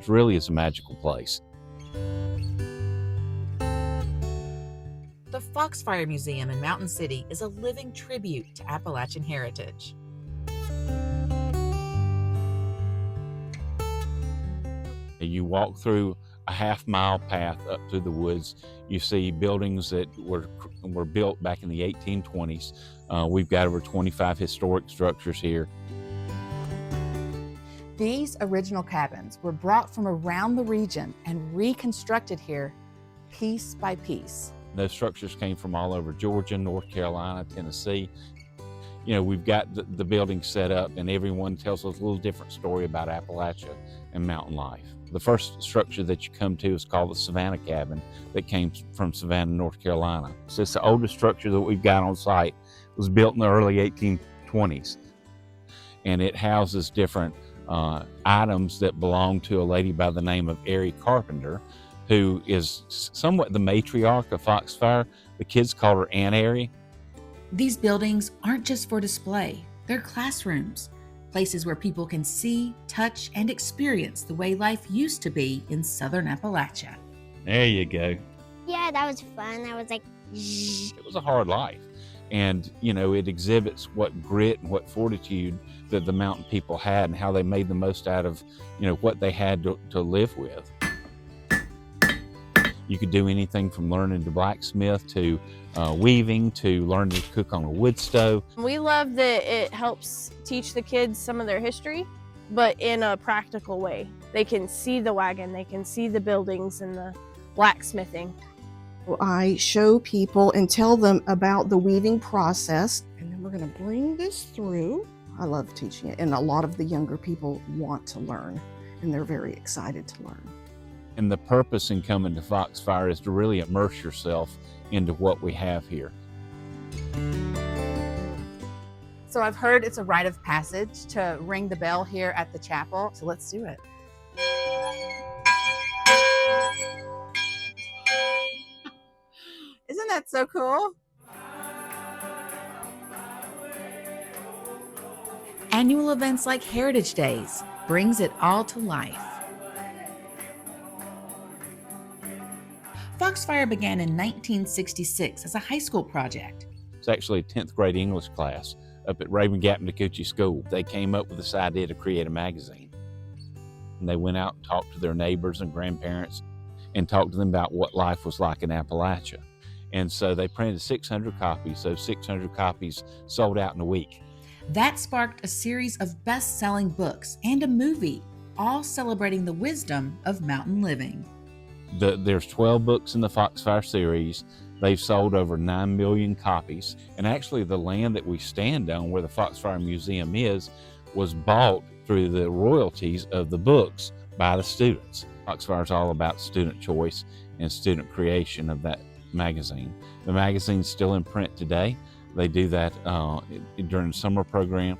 It really is a magical place. The Foxfire Museum in Mountain City is a living tribute to Appalachian heritage. You walk through a half-mile path up through the woods. You see buildings that were built back in the 1820s. We've got over 25 historic structures here. These original cabins were brought from around the region and reconstructed here piece by piece. Those structures came from all over Georgia, North Carolina, Tennessee. You know, we've got the buildings set up, and everyone tells us a little different story about Appalachia and mountain life. The first structure that you come to is called the Savannah Cabin, that came from Savannah, North Carolina. So it's the oldest structure that we've got on site. It was built in the early 1820s, and it houses different items that belong to a lady by the name of Ari Carpenter, who is somewhat the matriarch of Foxfire. The kids call her Aunt Ari. These buildings aren't just for display, they're classrooms, places where people can see, touch, and experience the way life used to be in Southern Appalachia. There you go. Yeah, that was fun. I was like, It was a hard life. And, you know, it exhibits what grit and what fortitude that the mountain people had and how they made the most out of, you know, what they had to live with. You could do anything from learning to blacksmith to weaving to learning to cook on a wood stove. We love that it helps teach the kids some of their history, but in a practical way. They can see the wagon, they can see the buildings and the blacksmithing. I show people and tell them about the weaving process, and then we're going to bring this through. I love teaching it, and a lot of the younger people want to learn, and they're very excited to learn. And the purpose in coming to Foxfire is to really immerse yourself into what we have here. So I've heard it's a rite of passage to ring the bell here at the chapel, so let's do it. Isn't that so cool? Annual events like Heritage Days brings it all to life. Foxfire began in 1966 as a high school project. It's actually a 10th grade English class up at Raven Gap Nakuchi School. They came up with this idea to create a magazine. And they went out and talked to their neighbors and grandparents and talked to them about what life was like in Appalachia. And so they printed 600 copies. Those 600 copies sold out in a week. That sparked a series of best-selling books and a movie, all celebrating the wisdom of mountain living. There's 12 books in the Foxfire series. They've sold over 9 million copies. And actually the land that we stand on, where the Foxfire Museum is, was bought through the royalties of the books by the students. Foxfire is all about student choice and student creation of that magazine. The magazine's still in print today. They do that during the summer program.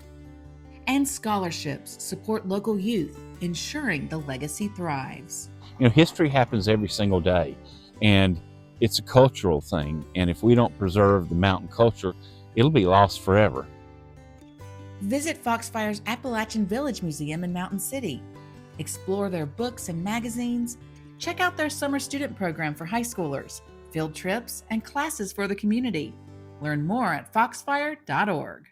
And scholarships support local youth, ensuring the legacy thrives. You know, history happens every single day, and it's a cultural thing. And if we don't preserve the mountain culture, it'll be lost forever. Visit Foxfire's Appalachian Village Museum in Mountain City. Explore their books and magazines. Check out their summer student program for high schoolers, field trips, and classes for the community. Learn more at foxfire.org.